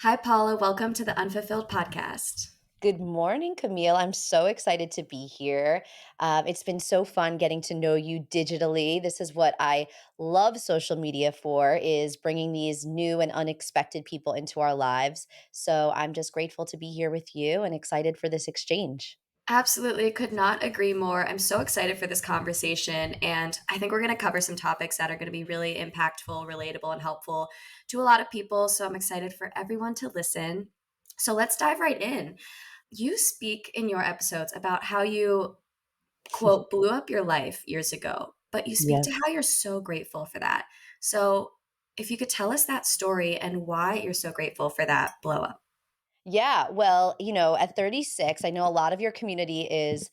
Hi, Paula. Welcome to the Unfulfilled podcast. Good morning, Camille. I'm so excited to be here. It's been so fun getting to know you digitally. This is what I love social media for, is bringing these new and unexpected people into our lives. So I'm just grateful to be here with you and excited for this exchange. Absolutely, could not agree more. I'm so excited for this conversation, and I think we're going to cover some topics that are going to be really impactful, relatable, and helpful to a lot of people. So I'm excited for everyone to listen. So let's dive right in. You speak in your episodes about how you, quote, blew up your life years ago, but you speak to Yes. how you're so grateful for that. So if you could tell us that story and why you're so grateful for that blow up. Yeah. Well, at 36, I know a lot of your community is,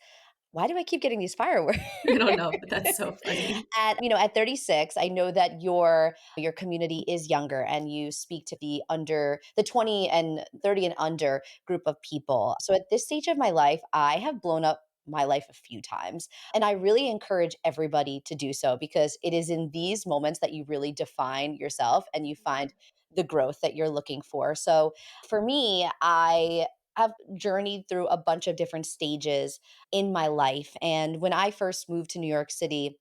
why do I keep getting these fireworks? I don't know, but that's so funny. At 36, I know that your community is younger and you speak to the 20 and 30 and under group of people. So at this stage of my life, I have blown up my life a few times. And I really encourage everybody to do so because it is in these moments that you really define yourself and you find the growth that you're looking for. So for me, I have journeyed through a bunch of different stages in my life. And when I first moved to New York City,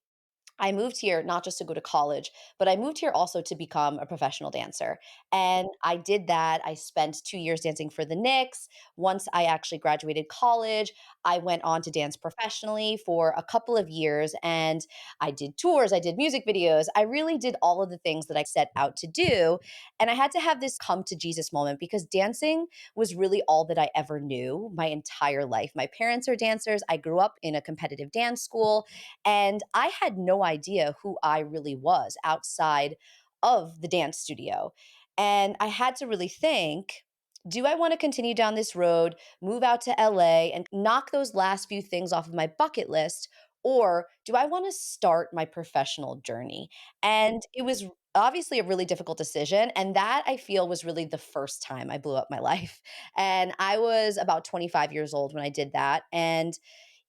I moved here not just to go to college, but I moved here also to become a professional dancer. And I did that. I spent 2 years dancing for the Knicks. Once I actually graduated college, I went on to dance professionally for a couple of years and I did tours, I did music videos. I really did all of the things that I set out to do. And I had to have this come to Jesus moment because dancing was really all that I ever knew my entire life. My parents are dancers. I grew up in a competitive dance school. And I had no idea who I really was outside of the dance studio. And I had to really think, do I want to continue down this road, move out to LA and knock those last few things off of my bucket list? Or do I want to start my professional journey? And it was obviously a really difficult decision. And that I feel was really the first time I blew up my life. And I was about 25 years old when I did that. And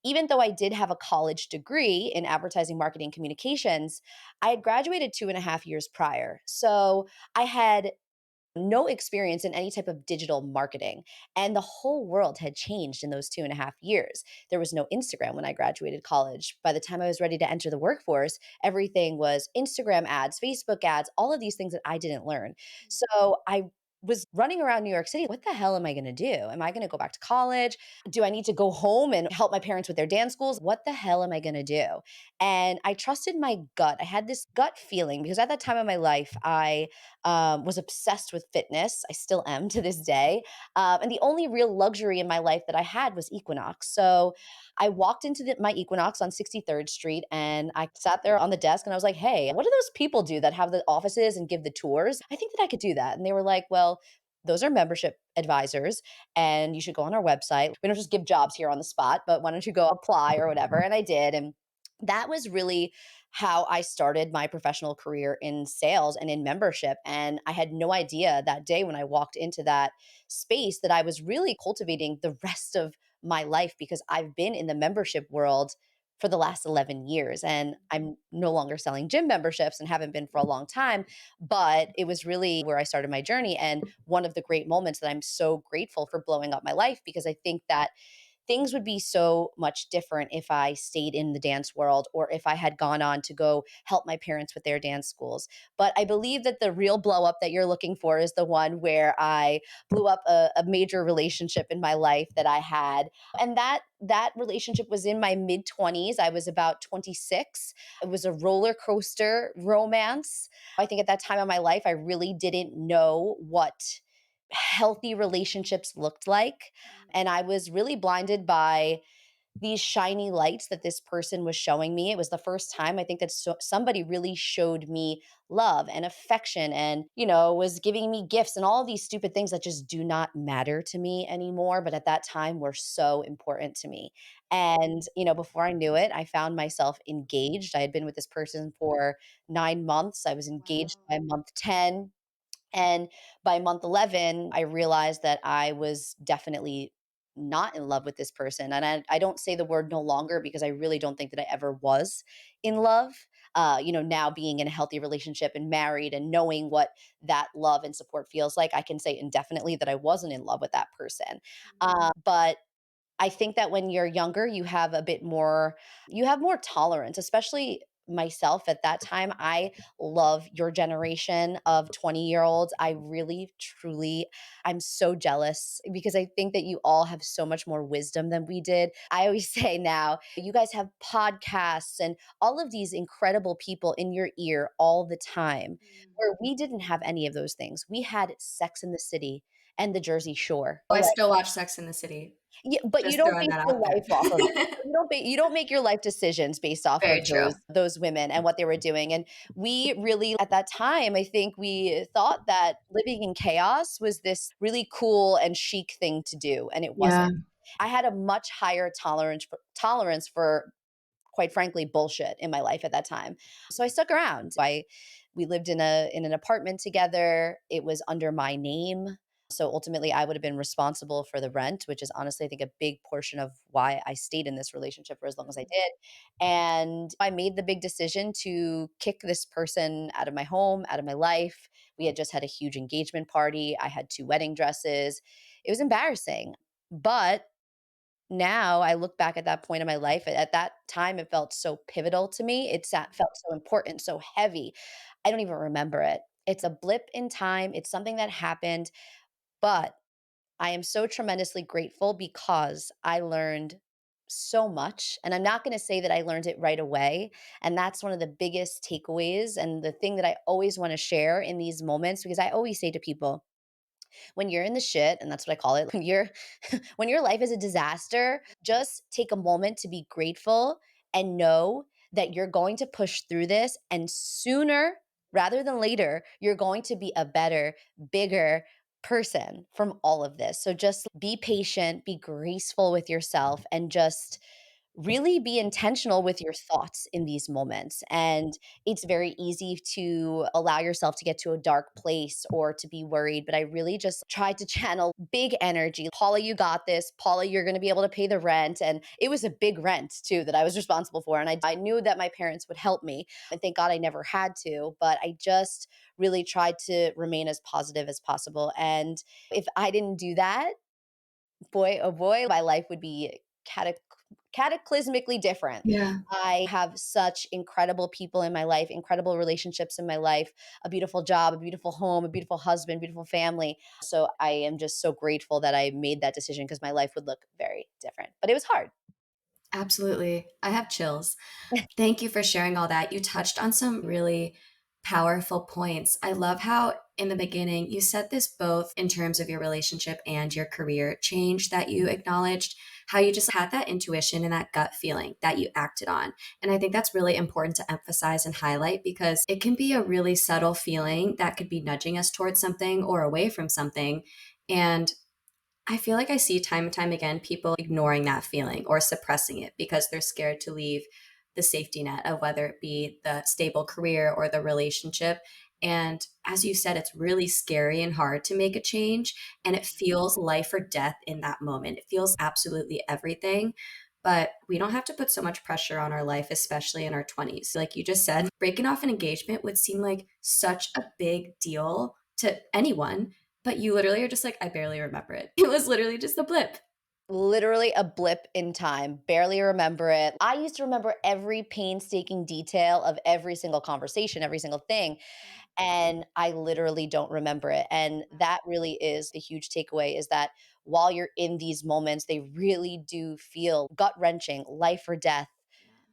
even though I did have a college degree in advertising, marketing, communications, I had graduated 2.5 years prior. So I had no experience in any type of digital marketing. And the whole world had changed in those 2.5 years. There was no Instagram when I graduated college. By the time I was ready to enter the workforce, everything was Instagram ads, Facebook ads, all of these things that I didn't learn. So I was running around New York City. What the hell am I going to do? Am I going to go back to college? Do I need to go home and help my parents with their dance schools? What the hell am I going to do? And I trusted my gut. I had this gut feeling because at that time of my life, I was obsessed with fitness. I still am to this day. And the only real luxury in my life that I had was Equinox. So I walked into my Equinox on 63rd Street and I sat there on the desk and I was like, hey, what do those people do that have the offices and give the tours? I think that I could do that. And they were like, well, those are membership advisors and you should go on our website. We don't just give jobs here on the spot, but why don't you go apply or whatever? And I did. And that was really how I started my professional career in sales and in membership. And I had no idea that day when I walked into that space that I was really cultivating the rest of my life because I've been in the membership world for the last 11 years and I'm no longer selling gym memberships and haven't been for a long time, but it was really where I started my journey and one of the great moments that I'm so grateful for blowing up my life because I think that things would be so much different if I stayed in the dance world or if I had gone on to go help my parents with their dance schools. But I believe that the real blow up that you're looking for is the one where I blew up a major relationship in my life that I had. And that relationship was in my mid 20s. I was about 26. It was a roller coaster romance. I think at that time of my life, I really didn't know what healthy relationships looked like. And I was really blinded by these shiny lights that this person was showing me. It was the first time I think that somebody really showed me love and affection and, was giving me gifts and all these stupid things that just do not matter to me anymore. But at that time were so important to me. And, before I knew it, I found myself engaged. I had been with this person for 9 months. I was engaged by month 10. And by month 11, I realized that I was definitely not in love with this person. And I don't say the word no longer because I really don't think that I ever was in love. now being in a healthy relationship and married and knowing what that love and support feels like, I can say indefinitely that I wasn't in love with that person. But I think that when you're younger, you have more tolerance, especially myself at that time. I love your generation of 20-year-olds. I really, truly, I'm so jealous because I think that you all have so much more wisdom than we did. I always say now, you guys have podcasts and all of these incredible people in your ear all the time, where we didn't have any of those things. We had Sex in the City and the Jersey Shore. Oh, I still watch Sex in the City. Yeah, but you Just don't throwing base that your out there. life off of you don't make your life decisions based off Very of true. those women and what they were doing, and we really at that time, I think we thought that living in chaos was this really cool and chic thing to do, and it wasn't. Yeah. I had a much higher tolerance for, quite frankly, bullshit in my life at that time. So I stuck around. We lived in an apartment together. It was under my name. So ultimately I would have been responsible for the rent, which is honestly I think a big portion of why I stayed in this relationship for as long as I did. And I made the big decision to kick this person out of my home, out of my life. We had just had a huge engagement party. I had two wedding dresses. It was embarrassing. But now I look back at that point in my life, at that time, it felt so pivotal to me. Felt so important, so heavy. I don't even remember it. It's a blip in time. It's something that happened, but I am so tremendously grateful because I learned so much. And I'm not going to say that I learned it right away. And that's one of the biggest takeaways and the thing that I always want to share in these moments, because I always say to people, when you're in the shit, and that's what I call it, when your life is a disaster, just take a moment to be grateful and know that you're going to push through this, and sooner rather than later, you're going to be a better, bigger person from all of this. So just be patient, be graceful with yourself, and just really be intentional with your thoughts in these moments. And it's very easy to allow yourself to get to a dark place or to be worried. But I really just tried to channel big energy. Paula, you got this. Paula, you're going to be able to pay the rent. And it was a big rent too that I was responsible for. And I knew that my parents would help me. And thank God I never had to. But I just really tried to remain as positive as possible. And if I didn't do that, boy, oh boy, my life would be cataclysmically different. Yeah. I have such incredible people in my life, incredible relationships in my life, a beautiful job, a beautiful home, a beautiful husband, beautiful family. So I am just so grateful that I made that decision because my life would look very different. But it was hard. Absolutely. I have chills. Thank you for sharing all that. You touched on some really powerful points. I love how in the beginning you said this both in terms of your relationship and your career change that you acknowledged, how you just had that intuition and that gut feeling that you acted on. And I think that's really important to emphasize and highlight because it can be a really subtle feeling that could be nudging us towards something or away from something. And I feel like I see time and time again people ignoring that feeling or suppressing it because they're scared to leave the safety net of whether it be the stable career or the relationship. And as you said, it's really scary and hard to make a change. And it feels life or death in that moment. It feels absolutely everything. But we don't have to put so much pressure on our life, especially in our 20s. Like you just said, breaking off an engagement would seem like such a big deal to anyone, but you literally are just like, I barely remember it. It was literally just a blip. Literally a blip in time, barely remember it. I used to remember every painstaking detail of every single conversation, every single thing. And I literally don't remember it. And that really is the huge takeaway, is that while you're in these moments, they really do feel gut-wrenching, life or death.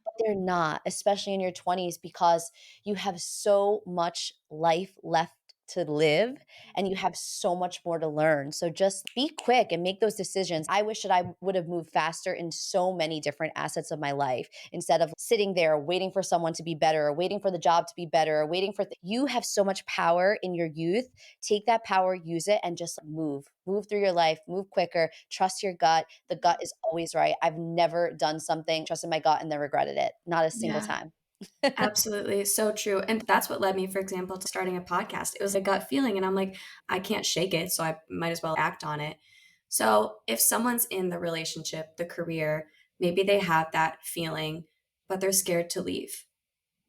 But they're not, especially in your 20s, because you have so much life left to live and you have so much more to learn. So just be quick and make those decisions. I wish that I would have moved faster in so many different assets of my life instead of sitting there waiting for someone to be better, or waiting for the job to be better, or waiting for you have so much power in your youth. Take that power, use it, and just move. Move through your life, move quicker, trust your gut. The gut is always right. I've never done something, trusted my gut, and then regretted it. Not a single Yeah. time. Absolutely. So true. And that's what led me, for example, to starting a podcast. It was a gut feeling. And I'm like, I can't shake it. So I might as well act on it. So if someone's in the relationship, the career, maybe they have that feeling, but they're scared to leave.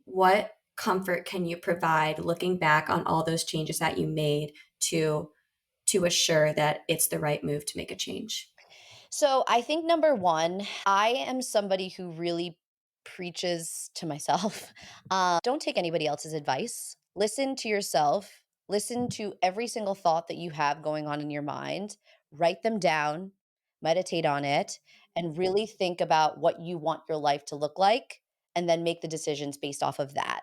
what comfort can you provide looking back on all those changes that you made to assure that it's the right move to make a change? So I think number one, I am somebody who really preaches to myself. Don't take anybody else's advice. Listen to yourself. Listen to every single thought that you have going on in your mind. Write them down, meditate on it, and really think about what you want your life to look like, and then make the decisions based off of that.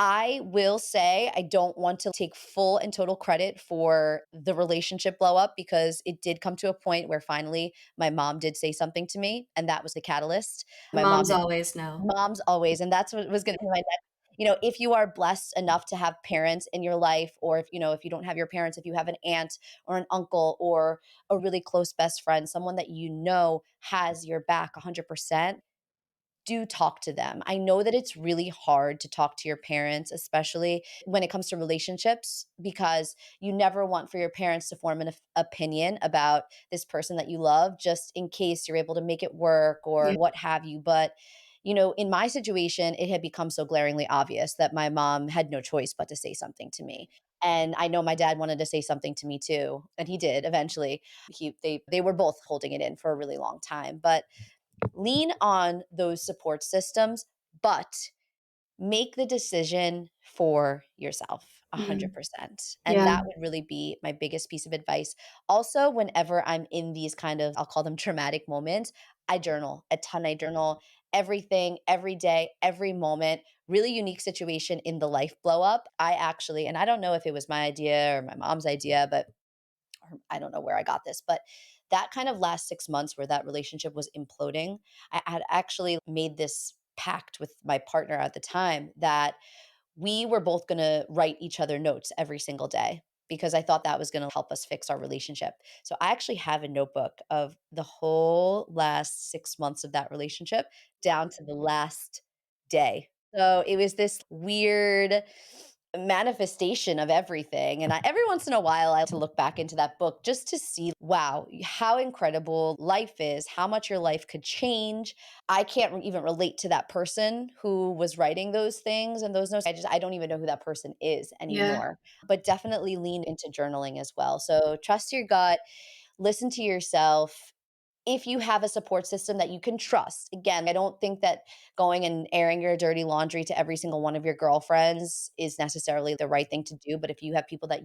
I will say I don't want to take full and total credit for the relationship blow up because it did come to a point where finally my mom did say something to me, and that was the catalyst. My mom Moms had always know. Moms always, and that's what was gonna be my next. If you are blessed enough to have parents in your life, or if you don't have your parents, if you have an aunt or an uncle or a really close best friend, someone that has your back 100%, do talk to them. I know that it's really hard to talk to your parents, especially when it comes to relationships, because you never want for your parents to form an opinion about this person that you love, just in case you're able to make it work or Yeah. what have you. But, in my situation, it had become so glaringly obvious that my mom had no choice but to say something to me. And I know my dad wanted to say something to me too, and he did eventually. They were both holding it in for a really long time, but lean on those support systems, but make the decision for yourself Mhm. 100%. And Yeah. that would really be my biggest piece of advice. Also, whenever I'm in these kind of, I'll call them traumatic moments, I journal a ton. I journal everything, every day, every moment. Really unique situation in the life blow up. I actually, and I don't know if it was my idea or my mom's idea, but or I don't know where I got this, but that kind of last 6 months where that relationship was imploding, I had actually made this pact with my partner at the time that we were both going to write each other notes every single day because I thought that was going to help us fix our relationship. So I actually have a notebook of the whole last 6 months of that relationship down to the last day. So it was this weird manifestation of everything. And every once in a while, I like to look back into that book just to see, wow, how incredible life is, how much your life could change. I can't even relate to that person who was writing those things and those notes. I don't even know who that person is Yeah. anymore. But definitely lean into journaling as well. So trust your gut, listen to yourself, if you have a support system that you can trust. Again, I don't think that going and airing your dirty laundry to every single one of your girlfriends is necessarily the right thing to do. But if you have people that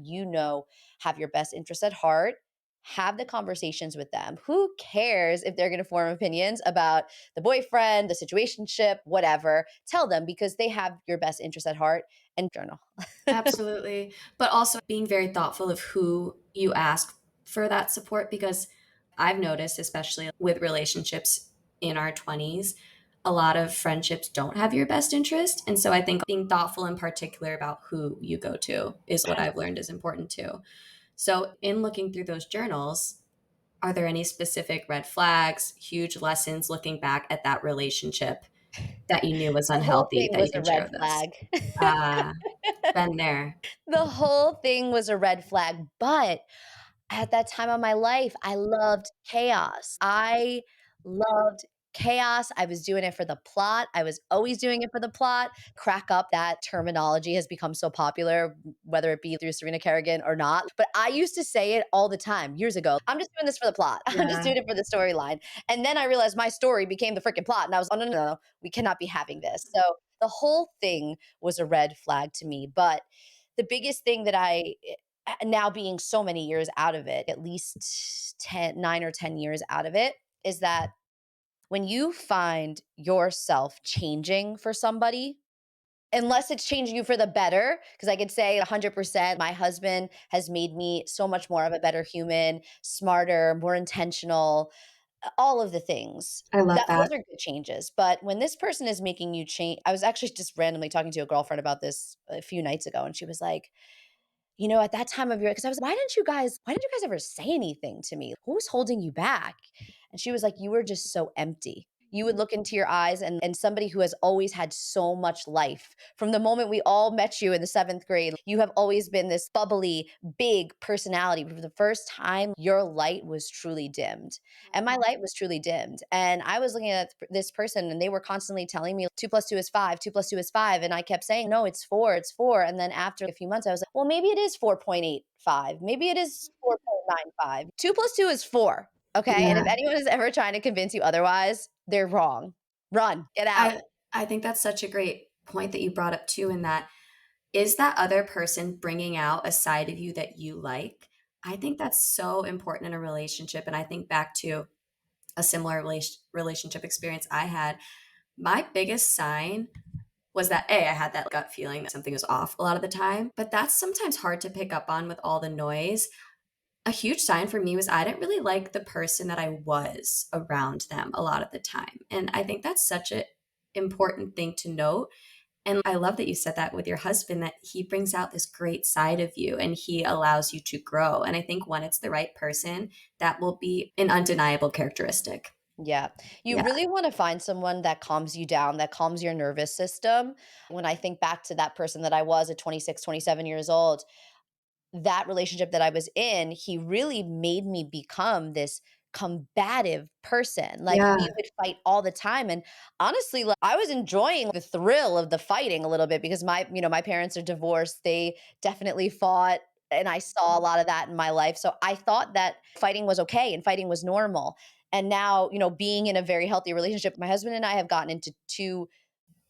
have your best interests at heart, have the conversations with them. Who cares if they're going to form opinions about the boyfriend, the situationship, whatever? Tell them because they have your best interest at heart, and journal. Absolutely. But also being very thoughtful of who you ask for that support because I've noticed, especially with relationships in our 20s, a lot of friendships don't have your best interest. And so I think being thoughtful in particular about who you go to is what I've learned is important too. So, in looking through those journals, are there any specific red flags, huge lessons looking back at that relationship that you knew was The whole unhealthy thing that you was a can share red with us? flag. Ah, been there. The whole thing was a red flag, but at that time of my life, I loved chaos. I loved chaos. I was doing it for the plot. I was always doing it for the plot. Crack up, that terminology has become so popular, whether it be through Serena Kerrigan or not. But I used to say it all the time years ago. I'm just doing this for the plot. I'm just Yeah. doing it for the storyline. And then I realized my story became the freaking plot. And I was, oh, no, no, no, we cannot be having this. So the whole thing was a red flag to me. But the biggest thing that now being so many years out of it, at least 9 or 10 years out of it, is that when you find yourself changing for somebody, unless it's changing you for the better, because I could say 100%, my husband has made me so much more of a better human, smarter, more intentional, all of the things. I love Those that. are good changes. But when this person is making you change, I was actually just randomly talking to a girlfriend about this a few nights ago, and she was like, at that time of your, because I was, why didn't you guys ever say anything to me? Who was holding you back? And she was like, you were just so empty. you would look into your eyes and somebody who has always had so much life. From the moment we all met you in the seventh grade, you have always been this bubbly, big personality. For the first time, your light was truly dimmed. And my light was truly dimmed. And I was looking at this person and they were constantly telling me 2 plus 2 is 5, 2 plus 2 is 5. And I kept saying, no, it's 4, it's 4. And then after a few months, I was like, well, maybe it is 4.85. Maybe it is 4.95. 2 plus 2 is 4. Okay. And if Yeah. anyone is ever trying to convince you otherwise, they're wrong. Run, get out. I think that's such a great point that you brought up too, in that is that other person bringing out a side of you that you like? I think that's so important in a relationship. And I think back to a similar relationship experience I had. My biggest sign was that I had that gut feeling that something was off a lot of the time, but that's sometimes hard to pick up on with all the noise. A huge sign for me was I didn't really like the person that I was around them a lot of the time. And I think that's such an important thing to note. And I love that you said that with your husband, that he brings out this great side of you and he allows you to grow. And I think when it's the right person, that will be an undeniable characteristic. Yeah. You Yeah. really wanna find someone that calms you down, that calms your nervous system. When I think back to that person that I was at 26, 27 years old, that relationship that I was in, he really made me become this combative person. Like, Yeah. we would fight all the time, and honestly, like, I was enjoying the thrill of the fighting a little bit because my parents are divorced. They definitely fought, and I saw a lot of that in my life. So I thought that fighting was okay and fighting was normal. And now, being in a very healthy relationship, my husband and I have gotten into 2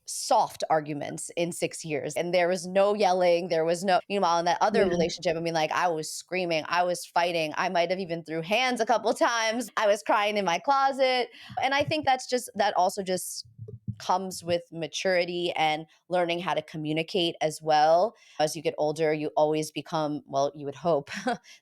soft arguments in 6 years, and there was no yelling, there was no meanwhile in that other Yeah. relationship, I mean, like, I was screaming, I was fighting, I might have even threw hands a couple times, I was crying in my closet, and I think that also just comes with maturity and learning how to communicate as well. As you get older, you always become, well, you would hope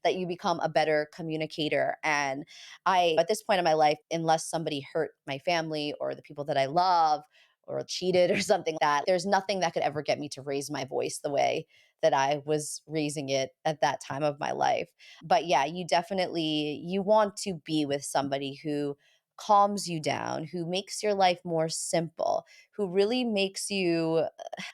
that you become a better communicator. And at this point in my life, unless somebody hurt my family or the people that I love or cheated or something like that, there's nothing that could ever get me to raise my voice the way that I was raising it at that time of my life. But yeah, you want to be with somebody who calms you down, who makes your life more simple, who really makes you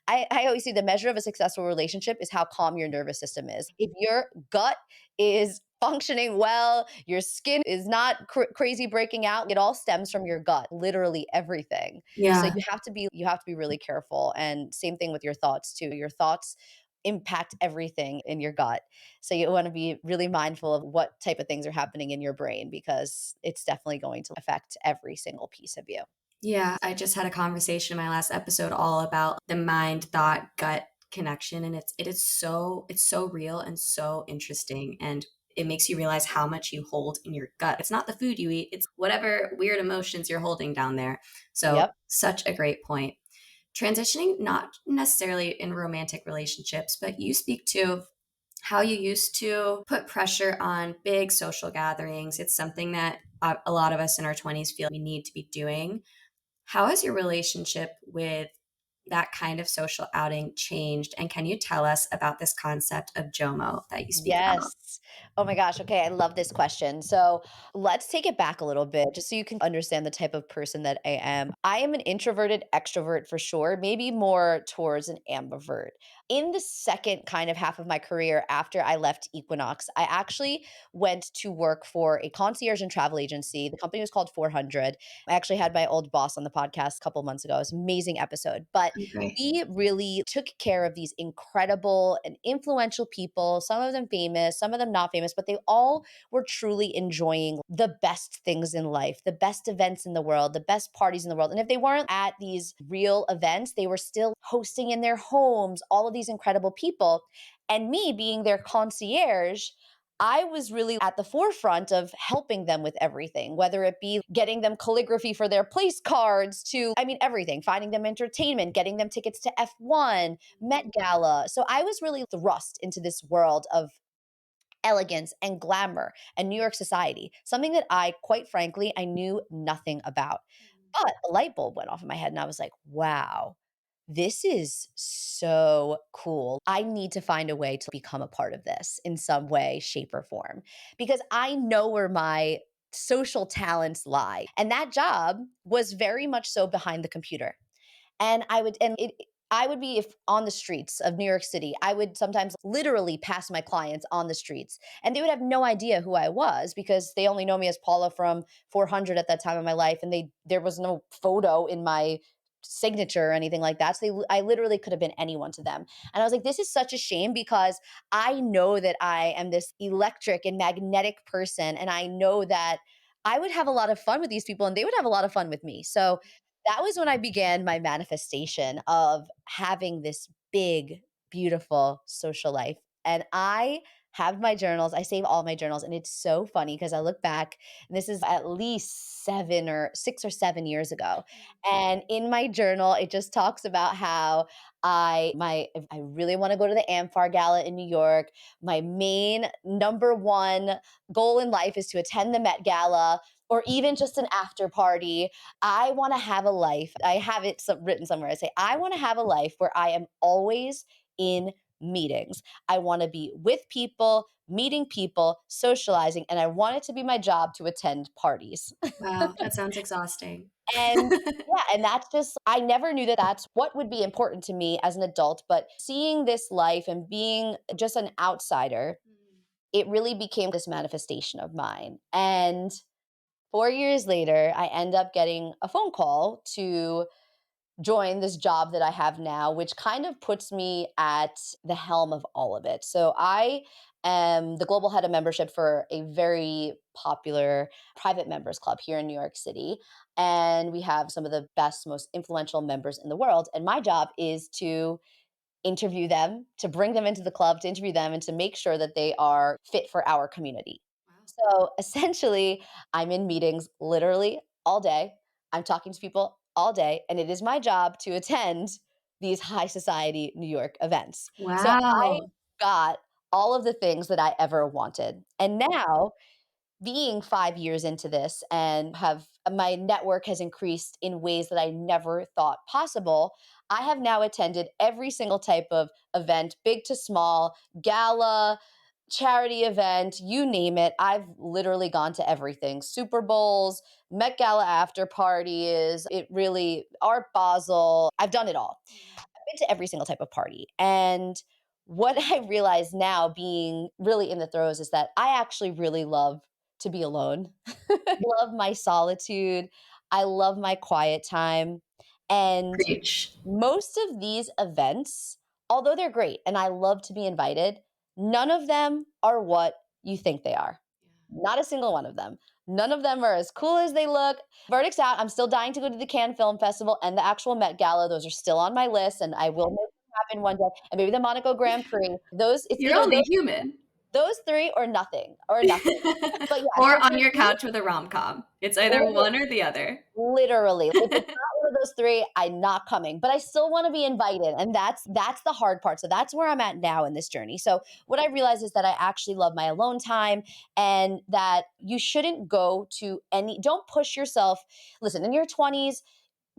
I always see the measure of a successful relationship is how calm your nervous system is. If your gut is functioning well, your skin is not crazy breaking out, it all stems from your gut, literally everything. So Yeah. you have to be really careful, and same thing with your thoughts too. Your thoughts impact everything in your gut. So you want to be really mindful of what type of things are happening in your brain because it's definitely going to affect every single piece of you. Yeah, I just had a conversation in my last episode all about the mind thought gut connection, and it's so real and so interesting, and it makes you realize how much you hold in your gut. It's not the food you eat, it's whatever weird emotions you're holding down there. So, Yep. such a great point. Transitioning not necessarily in romantic relationships, but you speak to how you used to put pressure on big social gatherings. It's something that a lot of us in our 20s feel we need to be doing. How has your relationship with that kind of social outing changed? And can you tell us about this concept of JOMO that you speak about? Yes. Oh my gosh. Okay. I love this question. So let's take it back a little bit just so you can understand the type of person that I am. I am an introverted extrovert for sure, maybe more towards an ambivert. In the second kind of half of my career after I left Equinox, I actually went to work for a concierge and travel agency. The company was called 400. I actually had my old boss on the podcast a couple months ago. It was an amazing episode. But Okay. we really took care of these incredible and influential people, some of them famous, some of them not famous, but they all were truly enjoying the best things in life, the best events in the world, the best parties in the world. And if they weren't at these real events, they were still hosting in their homes, all of these incredible people. And me being their concierge, I was really at the forefront of helping them with everything, whether it be getting them calligraphy for their place cards to, I mean, everything, finding them entertainment, getting them tickets to F1, Met Gala. So I was really thrust into this world of elegance and glamour and New York society, something that quite frankly, I knew nothing about. But a light bulb went off in my head and I was like, wow, this is so cool. I need to find a way to become a part of this in some way, shape, or form because I know where my social talents lie. And that job was very much so behind the computer. And I would be if on the streets of New York City. I would sometimes literally pass my clients on the streets and they would have no idea who I was because they only know me as Paula from 400 at that time of my life and there was no photo in my signature or anything like that. So I literally could have been anyone to them. And I was like, this is such a shame because I know that I am this electric and magnetic person and I know that I would have a lot of fun with these people and they would have a lot of fun with me. So that was when I began my manifestation of having this big, beautiful social life. And I have my journals. I save all my journals. And it's so funny because I look back, and this is at least 6 or 7 years ago. And in my journal, it just talks about how I really want to go to the Amphar Gala in New York. My main number one goal in life is to attend the Met Gala or even just an after party. I want to have a life. I have it written somewhere. I say, I want to have a life where I am always in meetings. I want to be with people, meeting people, socializing, and I want it to be my job to attend parties. Wow, that sounds exhausting. And yeah, and that's just, I never knew that that's what would be important to me as an adult. But seeing this life and being just an outsider, it really became this manifestation of mine. And 4 years later, I end up getting a phone call to join this job that I have now, which kind of puts me at the helm of all of it. So I am the global head of membership for a very popular private members club here in New York City. And we have some of the best, most influential members in the world. And my job is to interview them, to bring them into the club, to interview them, and to make sure that they are fit for our community. Wow. So essentially, I'm in meetings literally all day. I'm talking to people all day, and it is my job to attend these high society New York events. So I Wow. got all of the things that I ever wanted. And now being 5 years into this and have my network has increased in ways that I never thought possible. I have now attended every single type of event, big to small, gala, charity event, you name it. I've literally gone to everything. Super Bowls, Met Gala after parties, it really Art Basel. I've done it all. I've been to every single type of party. And what I realize now, being really in the throes, is that I actually really love to be alone. I love my solitude. I love my quiet time. And Preach. most of these events, although they're great and I love to be invited, none of them are what you think they are. Not a single one of them. None of them are as cool as they look. Verdict's out. I'm still dying to go to the Cannes Film Festival and the actual Met Gala. Those are still on my list, and I will make them happen one day. And maybe the Monaco Grand Prix. Those it's You're either only human. those three or nothing or nothing. But yeah, Or so on for your me, couch with a rom-com. It's either one or the other. literally, if it's not one of those three, I'm not coming. But I still want to be invited, and that's the hard part. So that's where I'm at now in this journey. So what I realize is that I actually love my alone time, and that you shouldn't go to any. Don't push yourself. Listen, in your 20s,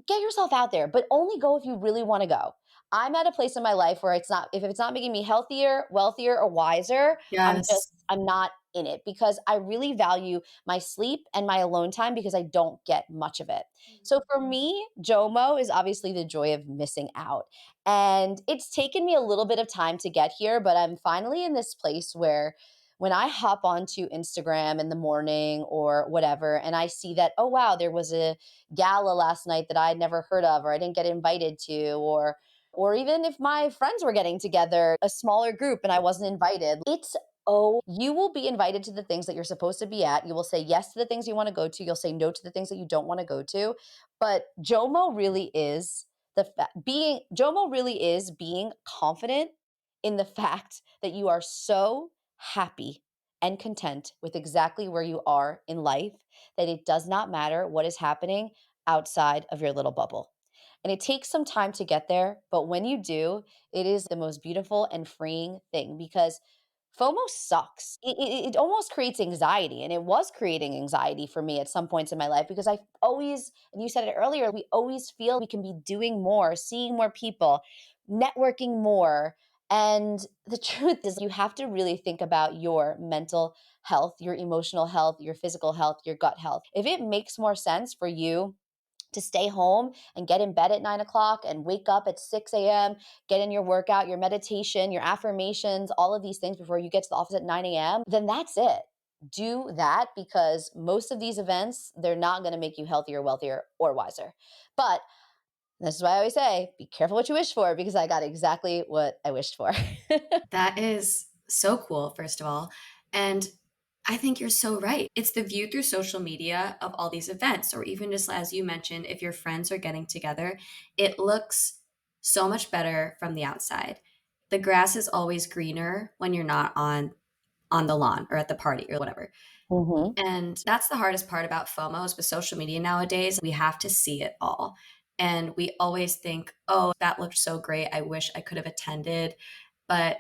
get yourself out there, but only go if you really want to go. I'm at a place in my life where it's not, if it's not making me healthier, wealthier, or wiser, Yes. I'm not in it because I really value my sleep and my alone time because I don't get much of it. So for me, JOMO is obviously the joy of missing out. And it's taken me a little bit of time to get here, but I'm finally in this place where when I hop onto Instagram in the morning or whatever, and I see that, oh, wow, there was a gala last night that I'd never heard of or I didn't get invited to, or even if my friends were getting together, a smaller group and I wasn't invited. It's oh, you will be invited to the things that you're supposed to be at. You will say yes to the things you want to go to. You'll say no to the things that you don't want to go to. But JOMO really is being JOMO really is being confident in the fact that you are so happy and content with exactly where you are in life that it does not matter what is happening outside of your little bubble. And it takes some time to get there, but when you do, it is the most beautiful and freeing thing because FOMO sucks. It almost creates anxiety, and it was creating anxiety for me at some points in my life because I always, and you said it earlier, we always feel we can be doing more, seeing more people, networking more. And the truth is, you have to really think about your mental health, your emotional health, your physical health, your gut health. If it makes more sense for you to stay home and get in bed at 9 o'clock and wake up at 6 a.m., get in your workout, your meditation, your affirmations, all of these things before you get to the office at 9 a.m., then that's it. Do that because most of these events, they're not going to make you healthier, wealthier, or wiser. But this is why I always say be careful what you wish for because I got exactly what I wished for. That is so cool, first of all. And I think you're so right. It's the view through social media of all these events, or even just as you mentioned, if your friends are getting together, it looks so much better from the outside. The grass is always greener when you're not on the lawn or at the party or whatever. Hmm. And that's the hardest part about FOMO is with social media nowadays. We have to see it all. And we always think, oh, that looked so great. I wish I could have attended. But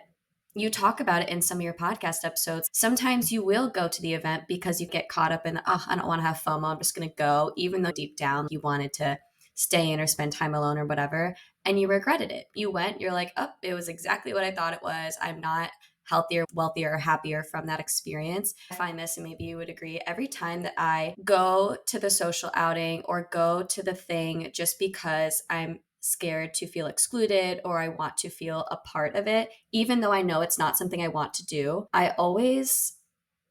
you talk about it in some of your podcast episodes. Sometimes you will go to the event because you get caught up in, oh, I don't want to have FOMO. I'm just going to go, even though deep down you wanted to stay in or spend time alone or whatever. And you regretted it. You went, you're like, oh, it was exactly what I thought it was. I'm not healthier, wealthier, or happier from that experience. I find this, and maybe you would agree, every time that I go to the social outing or go to the thing just because I'm scared to feel excluded or I want to feel a part of it, even though I know it's not something I want to do, I always,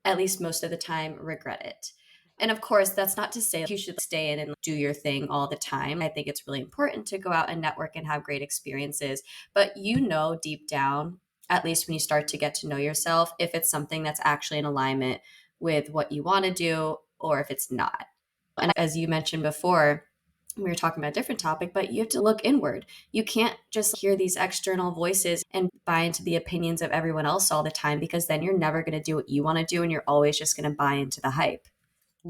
at least most of the time, regret it. And of course, that's not to say you should stay in and do your thing all the time. I think it's really important to go out and network and have great experiences. But you know, deep down, at least when you start to get to know yourself, if it's something that's actually in alignment with what you want to do or if it's not. And as you mentioned before, we were talking about a different topic, but you have to look inward. You can't just hear these external voices and buy into the opinions of everyone else all the time because then you're never going to do what you want to do and you're always just going to buy into the hype.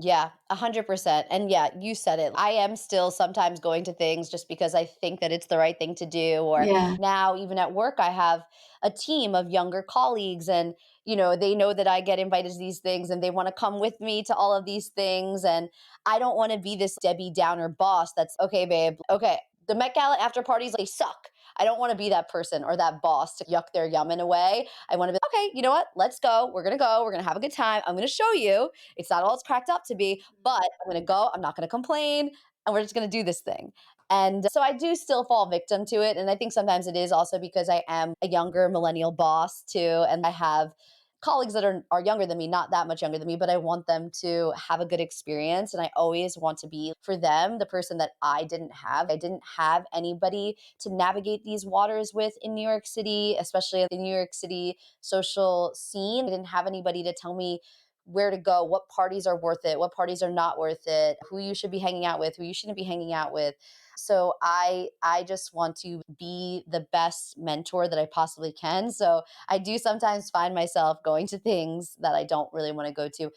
Yeah, 100%. And yeah, you said it. I am still sometimes going to things just because I think that it's the right thing to do. Or Yeah. now, even at work, I have a team of younger colleagues, and they know that I get invited to these things, and they want to come with me to all of these things. And I don't want to be this Debbie Downer boss. That's okay, babe. Okay, the Met Gala after parties, they suck. I don't want to be that person or that boss to yuck their yum in a way. I want to be okay. You know what? Let's go. We're gonna go. We're gonna have a good time. I'm gonna show you it's not all it's cracked up to be, but I'm going to go. I'm not going to complain. And we're just going to do this thing. And so I do still fall victim to it. And I think sometimes it is also because I am a younger millennial boss too. And I have colleagues that are younger than me, not that much younger than me, but I want them to have a good experience. And I always want to be for them the person that I didn't have. I didn't have anybody to navigate these waters with in New York City, especially in the New York City social scene. I didn't have anybody to tell me where to go, what parties are worth it, what parties are not worth it, who you should be hanging out with, who you shouldn't be hanging out with. So I just want to be the best mentor that I possibly can. So I do sometimes find myself going to things that I don't really want to go to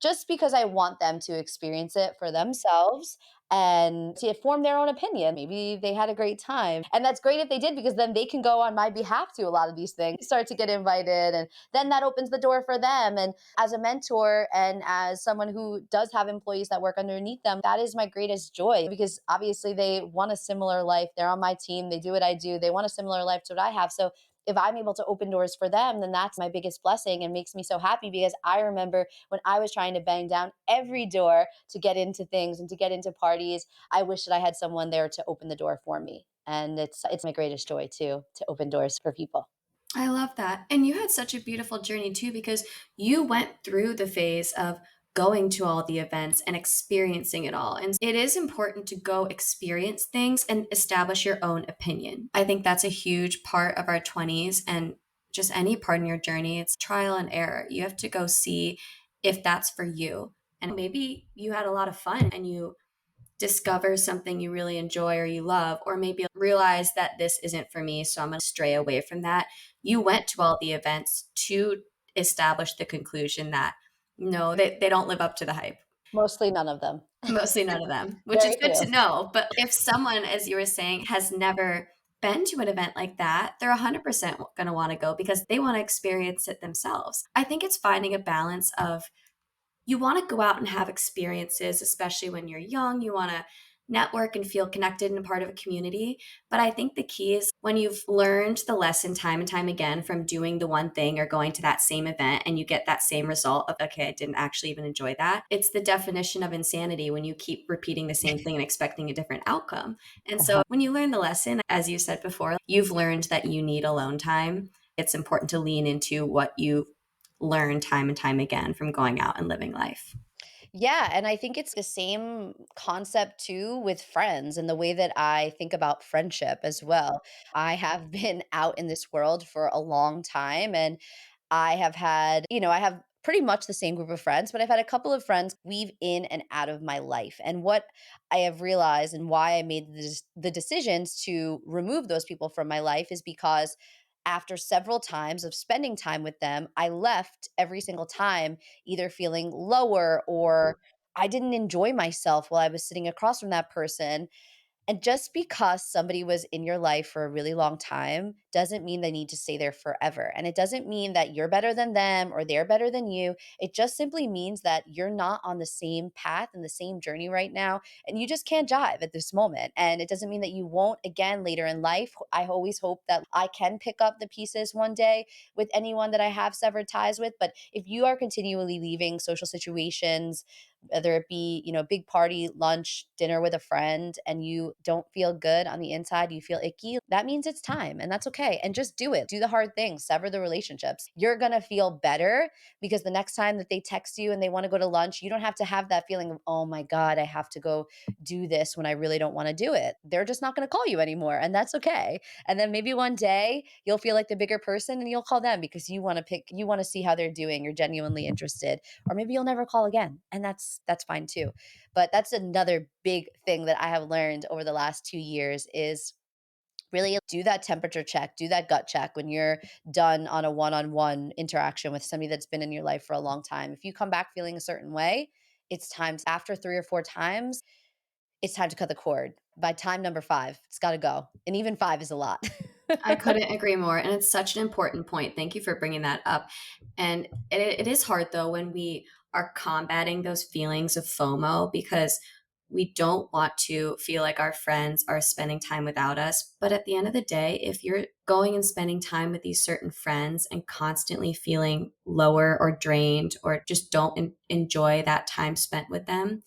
just because I want them to experience it for themselves and to form their own opinion. Maybe they had a great time. And that's great if they did because then they can go on my behalf to a lot of these things, start to get invited, and then that opens the door for them. And as a mentor and as someone who does have employees that work underneath them, that is my greatest joy because obviously they want a similar life. They're on my team, they do what I do, they want a similar life to what I have. So if I'm able to open doors for them, then that's my biggest blessing and makes me so happy because I remember when I was trying to bang down every door to get into things and to get into parties, I wish that I had someone there to open the door for me. And it's my greatest joy too, to open doors for people. I love that. And you had such a beautiful journey too, because you went through the phase of going to all the events and experiencing it all. And it is important to go experience things and establish your own opinion. I think that's a huge part of our 20s and just any part in your journey. It's trial and error. You have to go see if that's for you. And maybe you had a lot of fun and you discover something you really enjoy or you love, or maybe realize that this isn't for me, so I'm going to stray away from that. You went to all the events to establish the conclusion that no, they don't live up to the hype. Mostly none of them. Mostly none of them, which is Very good few. to know. But if someone, as you were saying, has never been to an event like that, they're 100% going to want to go because they want to experience it themselves. I think it's finding a balance of you want to go out and have experiences, especially when you're young. You want to network and feel connected and a part of a community. But I think the key is when you've learned the lesson time and time again from doing the one thing or going to that same event and you get that same result of, okay, I didn't actually even enjoy that. It's the definition of insanity when you keep repeating the same thing and expecting a different outcome. And so Uh-huh. when you learn the lesson, as you said before, you've learned that you need alone time. It's important to lean into what you learn time and time again from going out and living life. Yeah, and I think it's the same concept too with friends and the way that I think about friendship as well. I have been out in this world for a long time, and I have had, I have pretty much the same group of friends, but I've had a couple of friends weave in and out of my life. And what I have realized and why I made the decisions to remove those people from my life is because after several times of spending time with them, I left every single time either feeling lower or I didn't enjoy myself while I was sitting across from that person. And just because somebody was in your life for a really long time doesn't mean they need to stay there forever. And it doesn't mean that you're better than them or they're better than you. It just simply means that you're not on the same path and the same journey right now. And you just can't jive at this moment. And it doesn't mean that you won't again later in life. I always hope that I can pick up the pieces one day with anyone that I have severed ties with. But if you are continually leaving social situations, whether it be, big party, lunch, dinner with a friend, and you don't feel good on the inside, you feel icky, that means it's time and that's okay. And just do it. Do the hard things, sever the relationships. You're going to feel better because the next time that they text you and they want to go to lunch, you don't have to have that feeling of, oh my God, I have to go do this when I really don't want to do it. They're just not going to call you anymore. And that's okay. And then maybe one day you'll feel like the bigger person and you'll call them because you want to see how they're doing. You're genuinely interested, or maybe you'll never call again, and that's fine too. But that's another big thing that I have learned over the last 2 years is really do that temperature check, do that gut check when you're done on a one-on-one interaction with somebody that's been in your life for a long time. If you come back feeling a certain way, it's time after 3 or 4 times, it's time to cut the cord. By time number 5, it's got to go. And even 5 is a lot. I couldn't agree more. And it's such an important point. Thank you for bringing that up. And it is hard, though, when we are combating those feelings of FOMO because we don't want to feel like our friends are spending time without us. But at the end of the day, if you're going and spending time with these certain friends and constantly feeling lower or drained or just don't enjoy that time spent with them,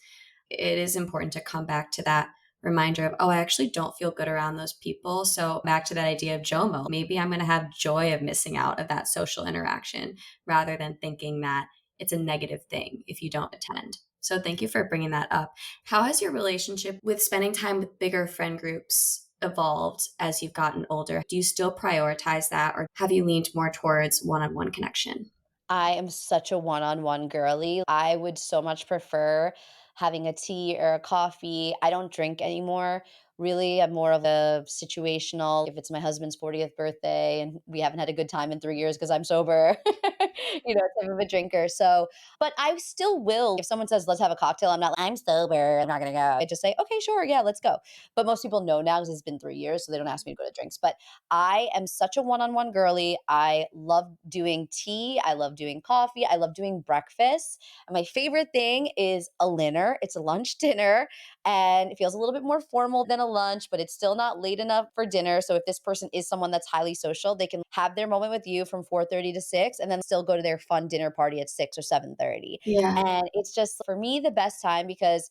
it is important to come back to that reminder of, oh, I actually don't feel good around those people. So back to that idea of JOMO, maybe I'm going to have joy of missing out of that social interaction rather than thinking that it's a negative thing if you don't attend. So thank you for bringing that up. How has your relationship with spending time with bigger friend groups evolved as you've gotten older? Do you still prioritize that or have you leaned more towards one-on-one connection? I am such a one-on-one girly. I would so much prefer having a tea or a coffee. I don't drink anymore. Really, I'm more of a situational. If it's my husband's 40th birthday and we haven't had a good time in 3 years because I'm sober, type of a drinker. So, but I still will. If someone says, let's have a cocktail, I'm not, I'm sober, I'm not going to go. I just say, okay, sure, yeah, let's go. But most people know now because it's been 3 years, so they don't ask me to go to drinks. But I am such a one-on-one girly. I love doing tea. I love doing coffee. I love doing breakfast. And my favorite thing is a dinner. It's a lunch dinner and it feels a little bit more formal than a lunch, but it's still not late enough for dinner. So if this person is someone that's highly social, they can have their moment with you from 4:30 to 6 and then still go to their fun dinner party at 6 or 7:30. Yeah. And it's just for me the best time because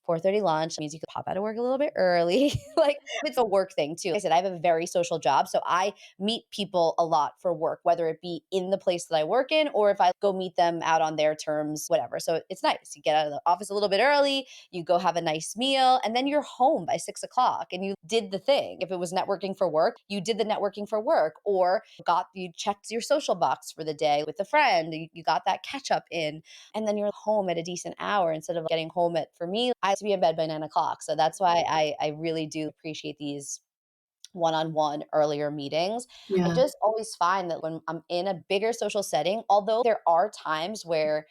4:30 lunch means you could pop out of work a little bit early. Like, it's a work thing too. Like I said, I have a very social job, so I meet people a lot for work, whether it be in the place that I work in or if I go meet them out on their terms, whatever. So it's nice. You get out of the office a little bit early, you go have a nice meal, and then you're home by 6 o'clock and you did the thing. If it was networking for work, you did the networking for work, or you checked your social box for the day with a friend, you got that catch up in, and then you're home at a decent hour instead of getting home at, for me, I have to be in bed by 9 o'clock. So that's why I really do appreciate these one-on-one earlier meetings. I Yeah. just always find that when I'm in a bigger social setting, although there are times where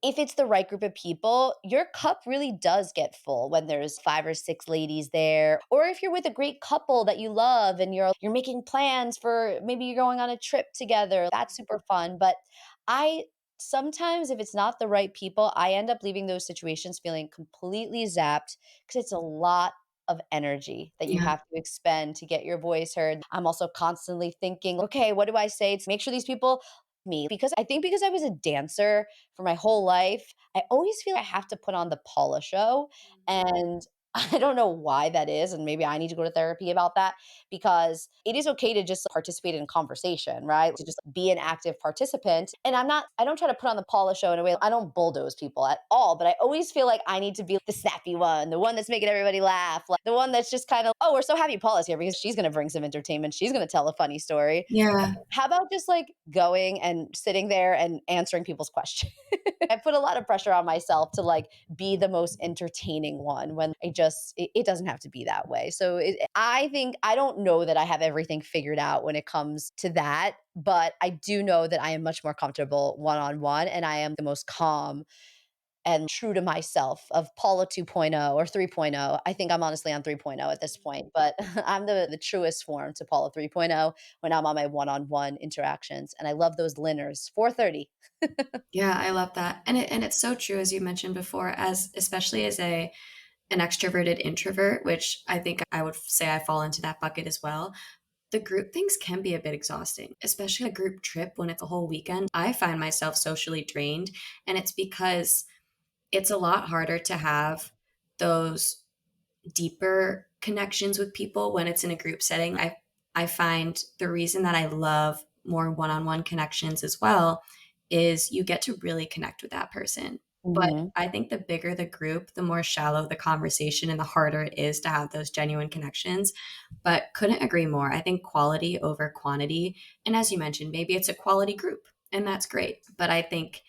if it's the right group of people, your cup really does get full when there's 5 or 6 ladies there. Or if you're with a great couple that you love and you're making plans for maybe you're going on a trip together. That's super fun, but I sometimes if it's not the right people, I end up leaving those situations feeling completely zapped because it's a lot of energy that you Yeah. have to expend to get your voice heard. I'm also constantly thinking, okay, what do I say to make sure these people me? Because I think because I was a dancer for my whole life, I always feel I have to put on the Paula show. And I don't know why that is. And maybe I need to go to therapy about that because it is okay to just participate in conversation, right? To just be an active participant. And I don't try to put on the Paula show in a way, I don't bulldoze people at all, but I always feel like I need to be the snappy one, the one that's making everybody laugh, like the one that's just kind of, oh, we're so happy Paula's here because she's going to bring some entertainment. She's going to tell a funny story. Yeah. How about just like going and sitting there and answering people's questions? I put a lot of pressure on myself to like be the most entertaining one when it doesn't have to be that way. So I think I don't know that I have everything figured out when it comes to that, but I do know that I am much more comfortable one on one and I am the most calm and true to myself of Paula 2.0 or 3.0. I think I'm honestly on 3.0 at this point, but I'm the truest form to Paula 3.0 when I'm on my one-on-one interactions. And I love those linners. 4:30. Yeah, I love that. And it's so true as you mentioned before, as especially as a an extroverted introvert, which I think I would say I fall into that bucket as well. The group things can be a bit exhausting, especially a group trip when it's a whole weekend. I find myself socially drained, and it's because it's a lot harder to have those deeper connections with people when it's in a group setting. I find the reason that I love more one-on-one connections as well is you get to really connect with that person. But Mhm. I think the bigger the group, the more shallow the conversation and the harder it is to have those genuine connections. But couldn't agree more. I think quality over quantity. And as you mentioned, maybe it's a quality group and that's great. But I think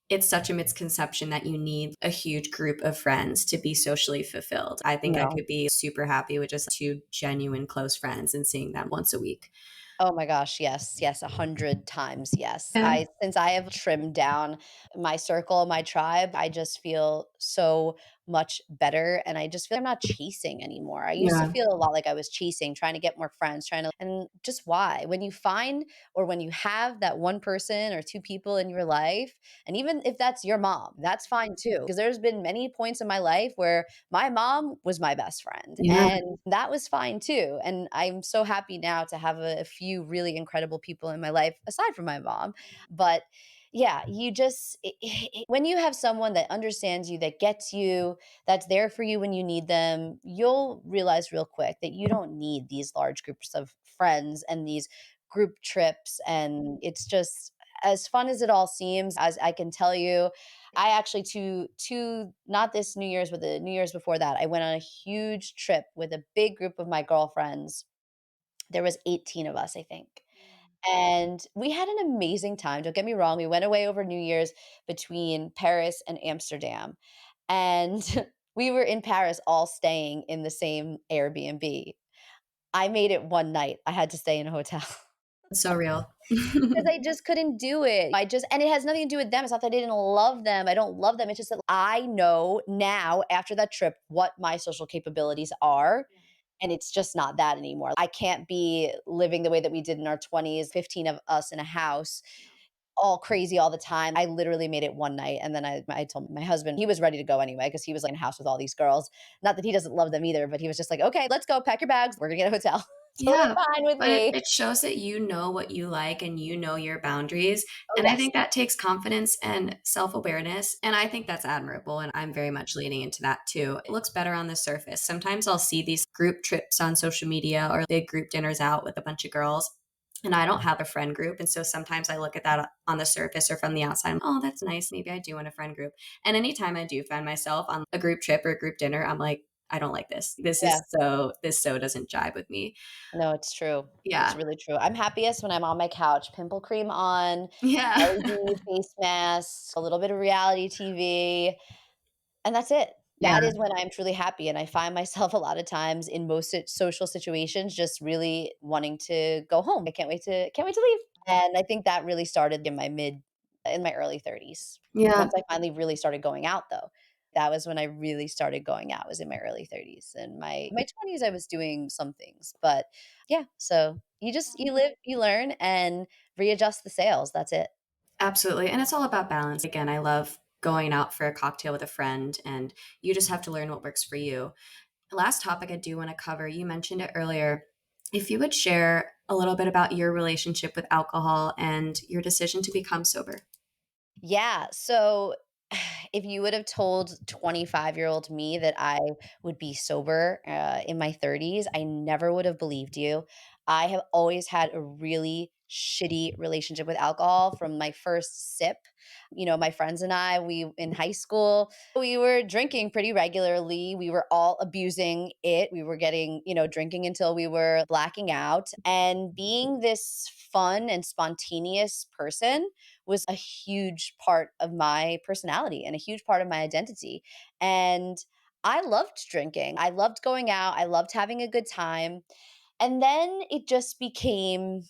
it's such a misconception that you need a huge group of friends to be socially fulfilled. I think I No. could be super happy with just two genuine close friends and seeing them once a week. Oh my gosh, yes, yes, 100 times yes. Yeah. I since I have trimmed down my circle, my tribe, I just feel so much better and I just feel I'm not chasing anymore. I used to Yeah. feel a lot like I was chasing, trying to get more friends, trying to and just why? When you find or when you have that one person or two people in your life, and even if that's your mom, that's fine too. Because there's been many points in my life where my mom was my best friend, Yeah. and that was fine too. And I'm so happy now to have a few really incredible people in my life aside from my mom. But yeah, you just when you have someone that understands you, that gets you, that's there for you when you need them, you'll realize real quick that you don't need these large groups of friends and these group trips. And it's just as fun as it all seems, as I can tell you, I actually to not this New Year's, but the New Year's before that, I went on a huge trip with a big group of my girlfriends. There was 18 of us, I think. And we had an amazing time. Don't get me wrong. We went away over New Year's between Paris and Amsterdam. And we were in Paris all staying in the same Airbnb. I made it one night. I had to stay in a hotel. It's so real. Because I just couldn't do it. And it has nothing to do with them. It's not that I didn't love them. I don't love them. It's just that I know now after that trip what my social capabilities are. And it's just not that anymore. I can't be living the way that we did in our 20s, 15 of us in a house, all crazy all the time. I literally made it one night. And then I told my husband, he was ready to go anyway because he was like in a house with all these girls. Not that he doesn't love them either, but he was just like, okay, let's go, pack your bags. We're going to get a hotel. Totally Yeah, fine with but it me. it shows that you know what you like and you know your boundaries, Oh, and I yes. think that takes confidence and self-awareness, and I think that's admirable, and I'm very much leaning into that too. It looks better on the surface. Sometimes I'll see these group trips on social media or big group dinners out with a bunch of girls, and I don't have a friend group, and so sometimes I look at that on the surface or from the outside, "Oh, that's nice. Maybe I do want a friend group." And anytime I do find myself on a group trip or a group dinner, I'm like, "I don't like this. Yeah. This so doesn't jibe with me." No, it's true. It's Yeah. really true. I'm happiest when I'm on my couch, pimple cream on, Yeah. LED face mask, a little bit of reality TV, and that's it. That Yeah. is when I'm truly happy, and I find myself a lot of times in most social situations just really wanting to go home. I can't wait to leave. And I think that really started in my early 30s. Yeah. Once I finally really started going out though. That was when I really started going out, was in my early 30s. In my 20s I was doing some things, but yeah, so you live, you learn and readjust the sails. That's it. Absolutely. And it's all about balance. Again, I love going out for a cocktail with a friend, and you just have to learn what works for you. The last topic I do want to cover, you mentioned it earlier. If you would share a little bit about your relationship with alcohol and your decision to become sober. Yeah. So if you would have told 25-year-old me that I would be sober in my 30s, I never would have believed you. I have always had a really shitty relationship with alcohol from my first sip. My friends and I, we in high school, we were drinking pretty regularly. We were all abusing it. We were getting, drinking until we were blacking out. And being this fun and spontaneous person was a huge part of my personality and a huge part of my identity. And I loved drinking. I loved going out. I loved having a good time. And then it just became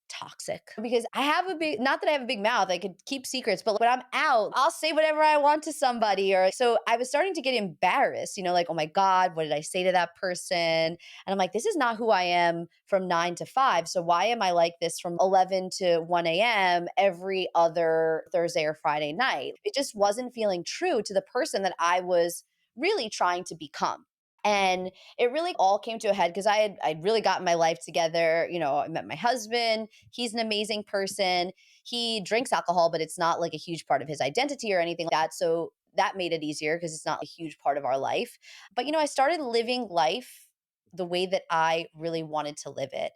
toxic because I have a big, not that I have a big mouth, I could keep secrets, but when I'm out, I'll say whatever I want to somebody. Or so I was starting to get embarrassed, like, oh my God, what did I say to that person? And I'm like, this is not who I am from 9 to 5. So why am I like this from 11 to 1 a.m. every other Thursday or Friday night? It just wasn't feeling true to the person that I was really trying to become. And it really all came to a head because I'd really gotten my life together. I met my husband. He's an amazing person. He drinks alcohol, but it's not like a huge part of his identity or anything like that. So that made it easier because it's not a huge part of our life. But I started living life the way that I really wanted to live it.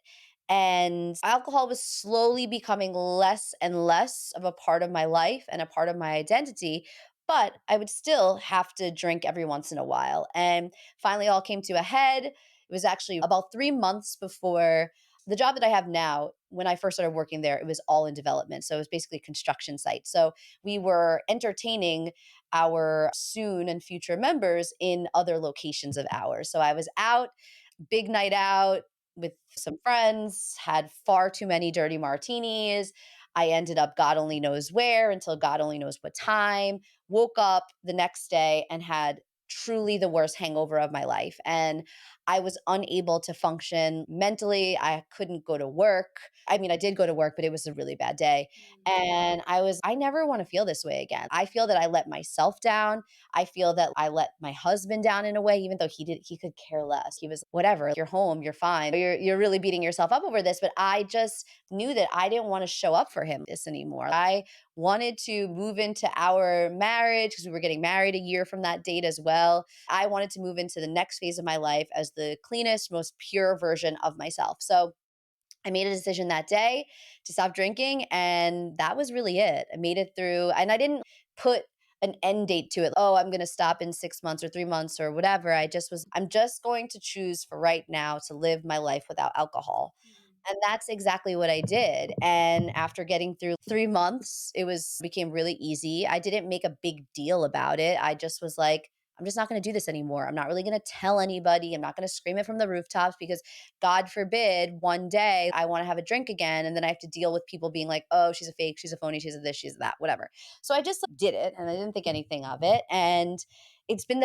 And alcohol was slowly becoming less and less of a part of my life and a part of my identity. But I would still have to drink every once in a while. And finally all came to a head. It was actually about 3 months before the job that I have now. When I first started working there, it was all in development. So it was basically a construction site. So we were entertaining our soon and future members in other locations of ours. So I was out, big night out with some friends, had far too many dirty martinis. I ended up God only knows where until God only knows what time. Woke up the next day and had truly the worst hangover of my life. And I was unable to function mentally. I couldn't go to work. I mean, I did go to work, but it was a really bad day. And I never want to feel this way again. I feel that I let myself down. I feel that I let my husband down in a way, even though he could care less. He was whatever, you're home, you're fine. You're really beating yourself up over this. But I just knew that I didn't want to show up for him this anymore. I wanted to move into our marriage because we were getting married a year from that date as well. I wanted to move into the next phase of my life as the cleanest, most pure version of myself. So I made a decision that day to stop drinking, and that was really it. I made it through, and I didn't put an end date to it. Oh, I'm going to stop in 6 months or 3 months or whatever. I'm just going to choose for right now to live my life without alcohol. And that's exactly what I did. And after getting through 3 months, became really easy. I didn't make a big deal about it. I just was like, I'm just not going to do this anymore. I'm not really going to tell anybody. I'm not going to scream it from the rooftops because God forbid one day I want to have a drink again. And then I have to deal with people being like, oh, she's a fake, she's a phony, she's a this, she's a that, whatever. So I just did it and I didn't think anything of it. And it's been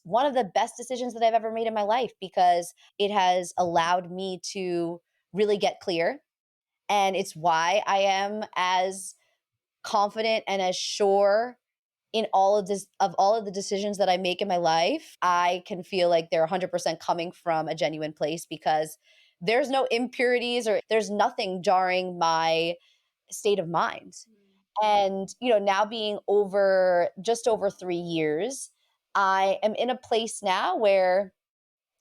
one of the best decisions that I've ever made in my life because it has allowed me to really get clear. And it's why I am as confident and as sure in all of the decisions that I make in my life. I can feel like they're 100% coming from a genuine place because there's no impurities or there's nothing jarring my state of mind. And, now being just over 3 years, I am in a place now where,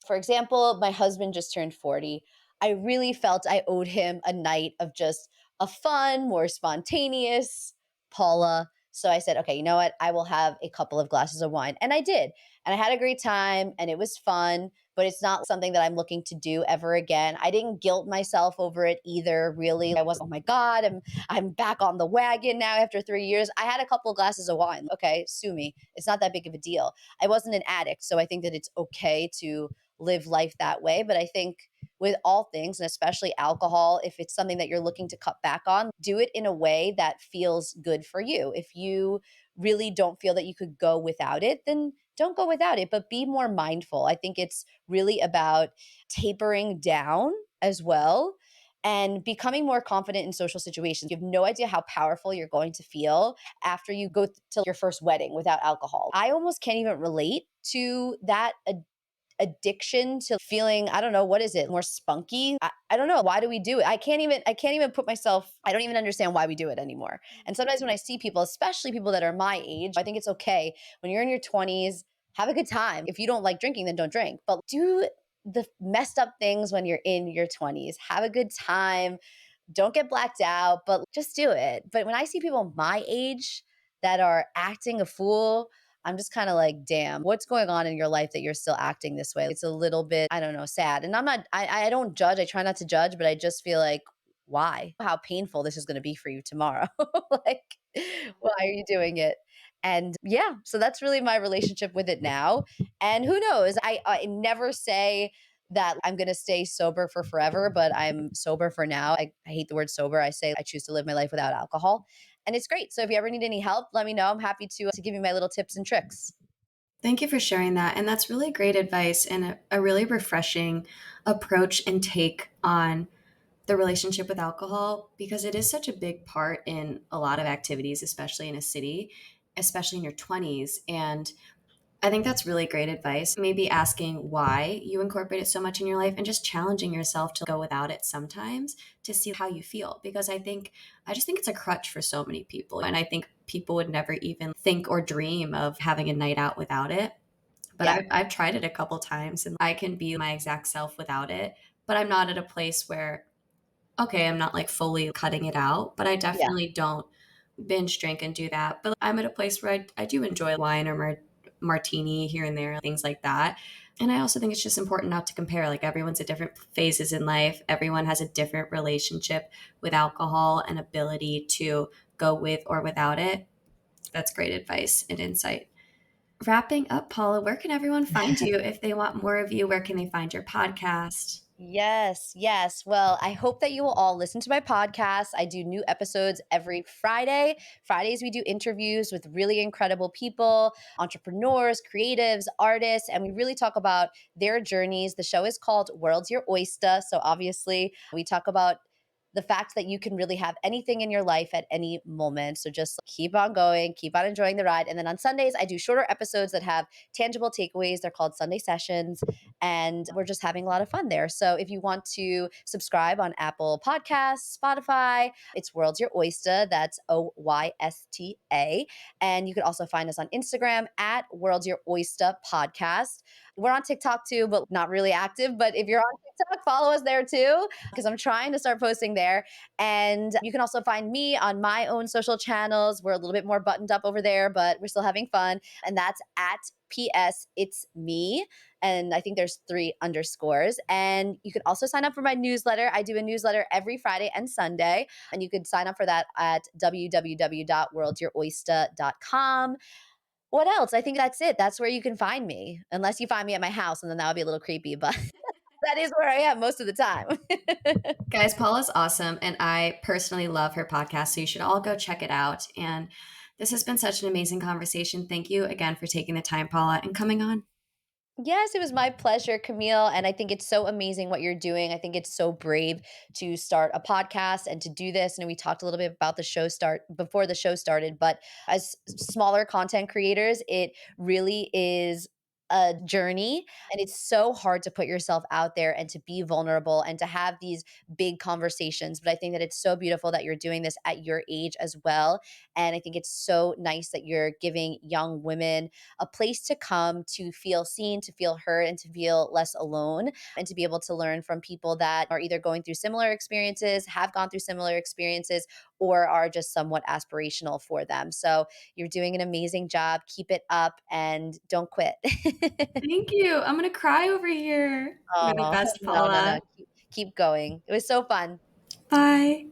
for example, my husband just turned 40. I really felt I owed him a night of just a fun, more spontaneous Paula. So I said, okay, you know what? I will have a couple of glasses of wine. And I did. And I had a great time and it was fun, but it's not something that I'm looking to do ever again. I didn't guilt myself over it either, really. I was, oh my God, I'm back on the wagon now after 3 years. I had a couple of glasses of wine. Okay, sue me. It's not that big of a deal. I wasn't an addict. So I think that it's okay to live life that way. But I think with all things, and especially alcohol, if it's something that you're looking to cut back on, do it in a way that feels good for you. If you really don't feel that you could go without it, then don't go without it, but be more mindful. I think it's really about tapering down as well and becoming more confident in social situations. You have no idea how powerful you're going to feel after you go to your first wedding without alcohol. I almost can't even relate to that addiction to feeling, I don't know, what is it, more spunky? I don't know, why do we do it? I can't even put myself, I don't even understand why we do it anymore. And sometimes when I see people, especially people that are my age, I think it's okay when you're in your 20s, have a good time. If you don't like drinking, then don't drink, but do the messed up things when you're in your 20s. Have a good time, don't get blacked out, but just do it. But when I see people my age that are acting a fool, I'm just kind of like, damn, what's going on in your life that you're still acting this way? It's a little bit, I don't know, sad. And I don't judge. I try not to judge, but I just feel like, why? How painful this is going to be for you tomorrow. Like, why are you doing it? And yeah, so that's really my relationship with it now. And who knows? I never say that I'm going to stay sober for forever, but I'm sober for now. I hate the word sober. I say I choose to live my life without alcohol. And it's great. So if you ever need any help, let me know. I'm happy to give you my little tips and tricks. Thank you for sharing that. And that's really great advice and a really refreshing approach and take on the relationship with alcohol because it is such a big part in a lot of activities, especially in a city, especially in your 20s. And I think that's really great advice. Maybe asking why you incorporate it so much in your life and just challenging yourself to go without it sometimes to see how you feel. Because I just think it's a crutch for so many people. And I think people would never even think or dream of having a night out without it. But Yeah. I've tried it a couple times and I can be my exact self without it. But I'm not at a place where, okay, I'm not like fully cutting it out, but I Yeah. definitely don't binge drink and do that. But I'm at a place where I do enjoy wine or martini here and there, things like that. And I also think it's just important not to compare. Like everyone's at different phases in life. Everyone has a different relationship with alcohol and ability to go with or without it. That's great advice and insight. Wrapping up, Paula, where can everyone find you if they want more of you? Where can they find your podcast? Yes, yes. Well, I hope that you will all listen to my podcast. I do new episodes every Friday. Fridays, we do interviews with really incredible people, entrepreneurs, creatives, artists, and we really talk about their journeys. The show is called World's Your Oyster. So obviously, we talk about the fact that you can really have anything in your life at any moment. So just keep on going, keep on enjoying the ride. And then on Sundays, I do shorter episodes that have tangible takeaways. They're called Sunday Sessions and we're just having a lot of fun there. So if you want to subscribe on Apple Podcasts, Spotify, it's World's Your Oyster. That's Oysta. And you can also find us on Instagram at World's Your Oyster Podcast. We're on TikTok too, but not really active. But if you're on TikTok, follow us there too, because I'm trying to start posting there. And you can also find me on my own social channels. We're a little bit more buttoned up over there, but we're still having fun. And that's at PS It's Me. And I think there's 3 underscores. And you can also sign up for my newsletter. I do a newsletter every Friday and Sunday. And you can sign up for that at www.worldyouroyster.com. What else? I think that's it. That's where you can find me. Unless you find me at my house, and then that would be a little creepy, but that is where I am most of the time. Guys, Paula's awesome, and I personally love her podcast, so you should all go check it out. And this has been such an amazing conversation. Thank you again for taking the time, Paula, and coming on. Yes, it was my pleasure, Camille. And I think it's so amazing what you're doing. I think it's so brave to start a podcast and to do this. And we talked a little bit about the show start before the show started, but as smaller content creators, it really is a journey and it's so hard to put yourself out there and to be vulnerable and to have these big conversations, but I think that it's so beautiful that you're doing this at your age as well, and I think it's so nice that you're giving young women a place to come to feel seen, to feel heard, and to feel less alone, and to be able to learn from people that are either going through similar experiences, have gone through similar experiences, or are just somewhat aspirational for them. So you're doing an amazing job. Keep it up and don't quit. Thank you. I'm going to cry over here. You're the Oh, best, no, no, no. Paula. Keep going. It was so fun. Bye.